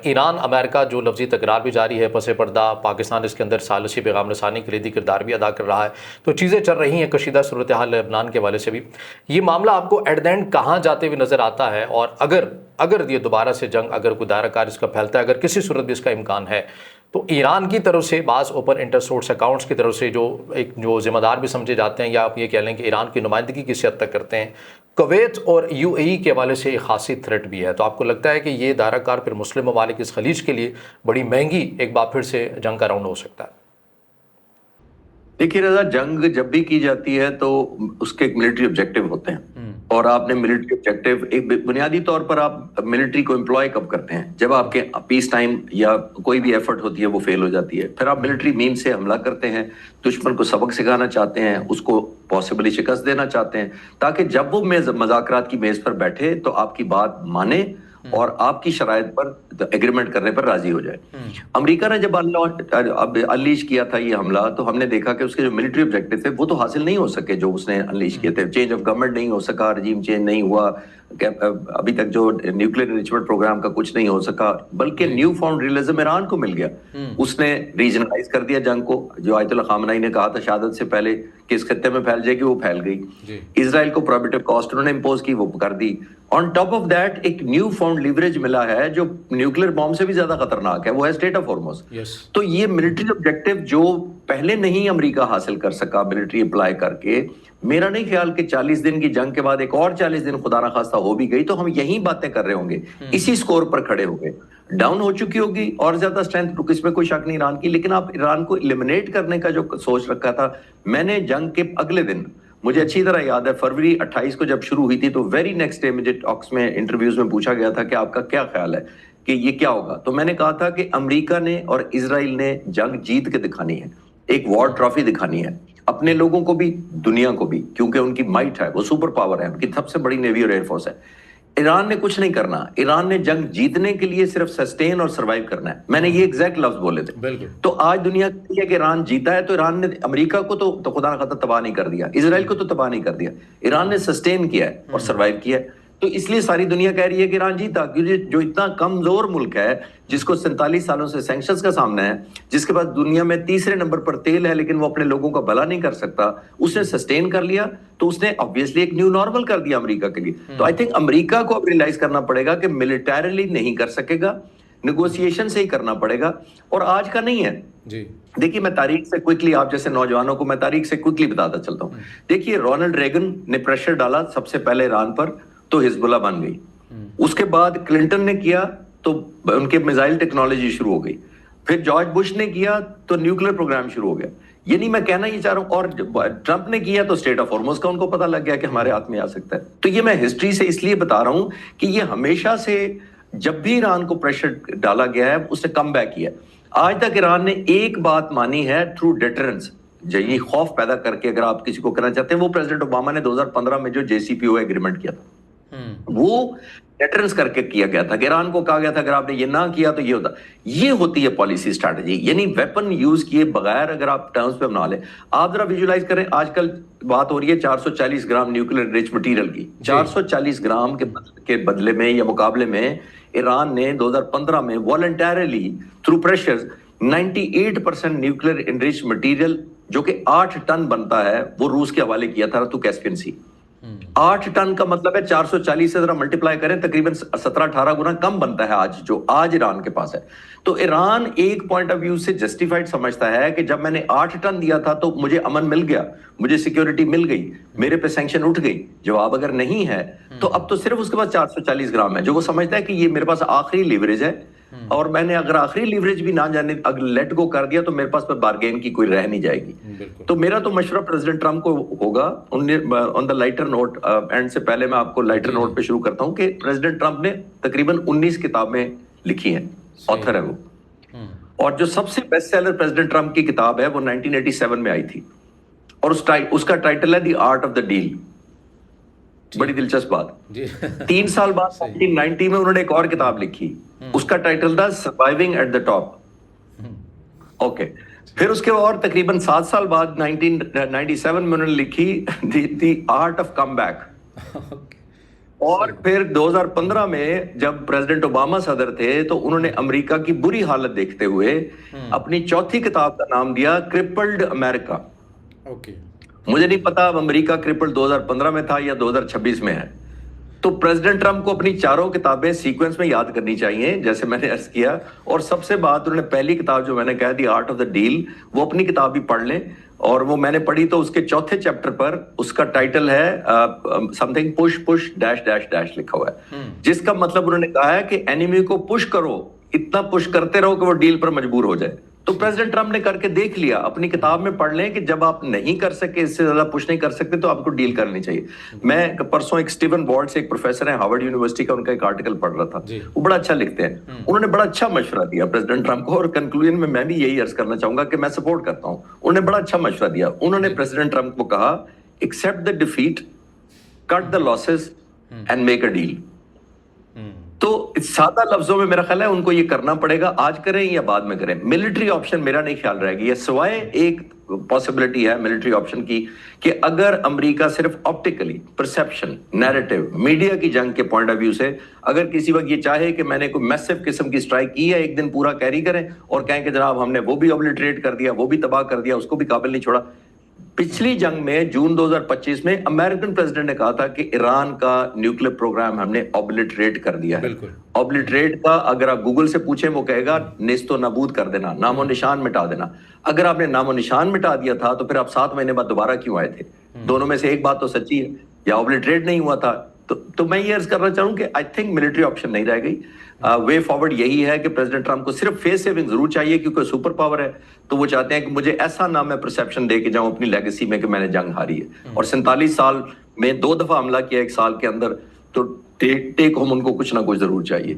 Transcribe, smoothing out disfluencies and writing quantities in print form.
ایران امریکہ جو لفظی تکرار بھی جاری ہے پس پردہ، پاکستان اس کے اندر ثالثی پیغام رسانی کلیدی کردار بھی ادا کر رہا ہے، تو چیزیں چل رہی ہیں کشیدہ صورتحال لبنان کے حوالے سے بھی. یہ معاملہ آپ کو ایٹ دا اینڈ کہاں جاتے ہوئے نظر آتا ہے؟ اور اگر یہ دوبارہ سے جنگ، اگر کوئی دائرہ کار اس کا پھیلتا ہے، اگر کسی صورت بھی اس کا امکان ہے، تو ایران کی طرف سے بعض اوپن انٹر سورس اکاؤنٹس کی طرف سے جو ذمہ دار بھی سمجھے جاتے ہیں، یا آپ یہ کہہ لیں کہ ایران کی نمائندگی کسی حد تک کرتے ہیں، کویت اور یو اے ای کے حوالے سے ایک خاصی تھریٹ بھی ہے. تو آپ کو لگتا ہے کہ یہ دائرہ کار پھر مسلم ممالک اس خلیج کے لیے بڑی مہنگی ایک بار پھر سے جنگ کا راؤنڈ ہو سکتا ہے؟ دیکھیے رضا، جنگ جب بھی کی جاتی ہے تو اس کے ایک ملٹری آبجیکٹو ہوتے ہیں، اور آپ نے ملٹری آبجیکٹو ایک بنیادی طور پر آپ ملٹری کو امپلوائے کب کرتے ہیں؟ جب آپ کے پیس ٹائم یا کوئی بھی ایفرٹ ہوتی ہے وہ فیل ہو جاتی ہے، پھر آپ ملٹری مین سے حملہ کرتے ہیں، دشمن کو سبق سکھانا چاہتے ہیں، اس کو پاسبلی شکست دینا چاہتے ہیں، تاکہ جب وہ مذاکرات کی میز پر بیٹھے تو آپ کی بات مانے اور آپ کی شرائط پر ایگریمنٹ کرنے پر راضی ہو جائے. امریکہ نے جب انلیش کیا تھا یہ حملہ، تو ہم نے دیکھا کہ اس کے جو ملٹری آبجیکٹو تھے وہ تو حاصل نہیں ہو سکے جو اس نے انلیش کیے تھے. چینج آف گورنمنٹ نہیں ہو سکا، رجیم چینج نہیں ہوا، ابھی تک جو نیوکلیر انریچمنٹ پروگرام کا کچھ نہیں ہو سکا، بلکہ نیو فاؤنڈ ریئلزم ایران کو مل گیا. اس نے ریجنلائز کر دیا جنگ کو، جو آیت اللہ خامنہئی نے کہا تھا شہادت سے پہلے کہ اس خطے میں پھیل جائے گی، وہ پھیل گئی. اسرائیل کو پروہیبٹیو کاسٹ انہوں نے امپوز کی، وہ کر دی. آن ٹاپ آف دیٹ ایک نیو فاؤنڈ لیوریج ملا ہے جو نیوکلیر بام سے بھی زیادہ خطرناک ہے، وہ ہے اسٹیٹ آف ہارموز. تو یہ ملٹری آبجیکٹو جو پہلے نہیں امریکہ حاصل کر سکا ملٹری اپلائی کر کے، میرا نہیں خیال کہ 40 دن کی جنگ کے بعد ایک اور 40 دن خدا نخواستہ ہو بھی گئی تو ہم یہی باتیں کر رہے ہوں گے، اسی سکور پر کھڑے ہو گئے. ڈاؤن ہو چکی ہوگی اور زیادہ اسٹرینتھ، اس میں کوئی شک نہیں ایران کی، لیکن آپ ایران کو ایلیمنیٹ کرنے کا جو سوچ رکھا تھا. میں نے جنگ کے اگلے دن، مجھے اچھی طرح یاد ہے، فروری 28 کو جب شروع ہوئی تھی تو ویری نیکسٹ ڈے مجھے ٹاکس میں انٹرویوز میں پوچھا گیا تھا کہ آپ کا کیا خیال ہے کہ یہ کیا ہوگا. تو میں نے کہا تھا کہ امریکہ نے اور اسرائیل نے جنگ جیت کے دکھانی ہے، ایک وار ٹرافی دکھانی ہے اپنے لوگوں کو بھی، دنیا کو بھی، کیونکہ ان کی مائٹ ہے، وہ سپر پاور ہے، ان کی سب سے بڑی نیوی اور ایئر فورس ہے. ایران نے کچھ نہیں کرنا، ایران نے جنگ جیتنے کے لیے صرف سسٹین اور سروائیو کرنا ہے. میں نے یہ ایگزیکٹ لفظ بولے تھے. تو آج دنیا کی ہے کہ ایران جیتا ہے تو ایران نے امریکہ کو تو خدا نخواستہ تباہ نہیں کر دیا، اسرائیل کو تو تباہ نہیں کر دیا، ایران نے سسٹین کیا ہے اور سروائیو کیا ہے. تو اس لیے ساری دنیا کہہ رہی ہے کہ ایران جیتا، کیونکہ جو اتنا کمزور ملک ہے، جس کو 47 سالوں سے سینکشنز کا سامنا ہے، جس کے پاس دنیا میں تیسرے نمبر پر تیل ہے لیکن وہ اپنے لوگوں کا بھلا نہیں کر سکتا، اس نے سسٹین کر لیا. تو اس نے obviously ایک نیو نارمل کر دیا امریکہ کے لیے. تو آئی تھنک امریکہ کو اب ریلائز کرنا پڑے گا کہ ملیٹریلی نہیں کر سکے گا، نیگوسیشن سے ہی کرنا پڑے گا، اور آج کا نہیں ہے. دیکھیے میں تاریخ سے کوئکلی، آپ جیسے نوجوانوں کو میں تاریخ سے کوئکلی بتاتا چلتا ہوں. دیکھیے رونلڈ ریگن نے پریشر ڈالا سب سے پہلے ایران پر تو حزب اللہ بن گئی. اس کے بعد کلنٹن نے کیا تو ان کے میزائل ٹیکنالوجی شروع ہو گئی. پھر جارج بش نے کیا تو نیوکلیر پروگرام شروع ہو گیا. یہ نہیں میں کہنا یہ چاہ رہا ہوں، اور ٹرمپ نے کیا تو اسٹیٹ آف ہارموز کا ان کو پتہ لگ گیا کہ ہمارے ہاتھ میں آ سکتا ہے. تو یہ میں ہسٹری سے اس لیے بتا رہا ہوں کہ یہ ہمیشہ سے جب بھی ایران کو پریشر ڈالا گیا ہے اس نے کم بیک کیا. آج تک ایران نے ایک بات مانی ہے تھرو ڈیٹرنس، یہ خوف پیدا کر کے اگر آپ کسی کو کرنا چاہتے ہیں. وہ پریزیڈنٹ اوباما نے 2015 میں جو JCPOA ایگریمنٹ کیا تھا وہ ڈیٹرنس کر کے کیا گیا تھا کہ ایران کو کہا گیا تھا اگر آپ نے یہ نہ کیا تو یہ ہوتا. یہ ہوتی ہے پالیسی اسٹریٹجی، یعنی ویپن یوز کیے بغیر اگر آپ ٹرمز پہ بنا لیں. آپ ذرا ویژولائز کریں، آج کل بات ہو رہی ہے 440 گرام نیوکلیر ریچ مٹیریل کی. 440 گرام کے بدلے میں یا مقابلے میں ایران نے 2015 میں voluntarily through pressure 98% nuclear enrich material جو کہ 8 ٹن بنتا ہے وہ روس کے حوالے کیا تھا تو کیسپین سی. 8 ٹن کا مطلب ہے 440 سے ذرا ملٹیپلائی کریں، تقریباً 17-18 گنا کم بنتا ہے آج ایران کے پاس ہے. تو ایران ایک پوائنٹ آف ویو سے جسٹیفائڈ سمجھتا ہے کہ جب میں نے 8 ٹن دیا تھا تو مجھے امن مل گیا، مجھے سیکیورٹی مل گئی، میرے پہ سینکشن اٹھ گئی. جواب اگر نہیں ہے تو اب تو صرف اس کے پاس 440 گرام ہے، جو وہ سمجھتا ہے کہ یہ میرے پاس آخری لیوریج ہے، اور میں نے اگر آخری لیوریج بھی نہ جانے اگر لیٹ گو کر دیا تو میرے پاس بارگین کی کوئی رہ نہیں جائے گی. تو میرا تو مشورہ پریزیڈنٹ ٹرمپ کو ہوگا آن دا لائٹر نوٹ، اینڈ سے پہلے میں آپ کو لائٹر نوٹ پہ شروع کرتا ہوں کہ پریزیڈنٹ ٹرمپ نے تقریباً 19 کتابیں لکھی ہیں، آتھر ہے وہ. اور جو سب سے بیسٹ سیلر پریزیڈنٹ ٹرمپ کی کتاب ہے وہ 1987 میں آئی تھی، اور اس کا ٹائٹل ہے the art of the deal. بڑی دلچسپ بات، 3 سال بعد 1990 میں انہوں نے ایک اور کتاب لکھی، اس کا ٹائٹل تھا surviving at the top. Okay, پھر اس کے اور تقریباً 7 سال بعد 1997 میں انہوں نے لکھی دی آرٹ آف کم بیک. اور پھر 2015 میں جب پریزیڈنٹ اوباما صدر تھے تو انہوں نے امریکہ کی بری حالت دیکھتے ہوئے اپنی چوتھی کتاب کا نام دیا کرپلڈ امریکہ. مجھے نہیں پتا اب امریکہ کرپلڈ 2015 میں تھا یا 2026 میں ہے. تو پریزیڈنٹ ٹرمپ کو اپنی چاروں کتابیں سیکوینس میں یاد کرنی چاہیے جیسے میں نے عرض کیا. اور سب سے بات انہوں نے پہلی کتاب جو میں نے کہہ the art of the deal وہ اپنی کتاب بھی پڑھ لیں. اور وہ میں نے پڑھی تو اس کے چوتھے چیپٹر پر اس کا ٹائٹل ہے some thing push push dash dash dash لکھا ہوا ہے, جس کا مطلب انہوں نے کہا ہے کہ اینیمی کو پش کرو, اتنا پش کرتے رہو کہ وہ ڈیل پر مجبور ہو جائے. تو پریزیڈنٹ ٹرمپ نے کر کے دیکھ لیا, اپنی کتاب میں پڑھ لیں کہ جب آپ نہیں کر سکے, اس سے زیادہ پش نہیں کر سکتے تو آپ کو ڈیل کرنی چاہیے. میں پرسوں ایک اسٹیون بورڈ سے ایک پروفیسر ہیں ہارورڈ یونیورسٹی کا, ان کا ایک آرٹیکل پڑھ رہا تھا, وہ بڑا اچھا لکھتے ہیں. انہوں نے بڑا اچھا مشورہ دیا پریزیڈنٹ ٹرمپ کو, اور کنکلوژن میں بھی یہی عرض کرنا چاہوں گا کہ میں سپورٹ کرتا ہوں. انہوں نے بڑا اچھا مشورہ دیا. انہوں نے پریزیڈنٹ ٹرمپ کو کہا accept the defeat, cut the losses and make a deal. تو سادہ لفظوں میں میرا خیال ہے ان کو یہ کرنا پڑے گا, آج کریں یا بعد میں کریں. ملٹری آپشن میرا نہیں خیال رہے گی, یہ سوائے ایک پاسبلٹی ہے ملٹری آپشن کی کہ اگر امریکہ صرف آپٹیکلی پرسیپشن نیریٹو میڈیا کی جنگ کے پوائنٹ آف ویو سے اگر کسی وقت یہ چاہے کہ میں نے کوئی میسو قسم کی اسٹرائک کی ہے, ایک دن پورا کیری کریں اور کہیں کہ جناب ہم نے وہ بھی اوبلیٹریٹ کر دیا, وہ بھی تباہ کر دیا, اس کو بھی قابل نہیں چھوڑا. پچھلی جنگ میں جون 2025 میں امریکن پریزیڈنٹ نے کہا تھا کہ ایران کا نیوکلیر پروگرام ہم نے اوبلیٹریٹ کر دیا ہے. اوبلیٹریٹ کا اگر آپ گوگل سے پوچھیں وہ کہے گا نیست و نابود کر دینا, نام و نشان مٹا دینا. اگر آپ نے نام و نشان مٹا دیا تھا تو پھر آپ 7 مہینے بعد دوبارہ کیوں آئے تھے؟ دونوں میں سے ایک بات تو سچی ہے, یا اوبلیٹریٹ نہیں ہوا تھا. تو میں یہ عرض کرنا چاہوں کہ آئی تھنک ملٹری آپشن نہیں رہ گئی. وے فارورڈ یہی ہے کہ پریزیڈنٹ ٹرمپ کو صرف فیس سیونگ ضرور چاہیے کیونکہ سپر پاور ہے, تو وہ چاہتے ہیں کہ مجھے ایسا نام میں پرسیپشن دے کے جاؤں اپنی لیگیسی میں کہ میں نے جنگ ہاری ہے. اور 47 سال میں 2 دفعہ حملہ کیا 1 سال کے اندر, تو ٹیک ہوم ان کو کچھ نہ کچھ ضرور چاہیے.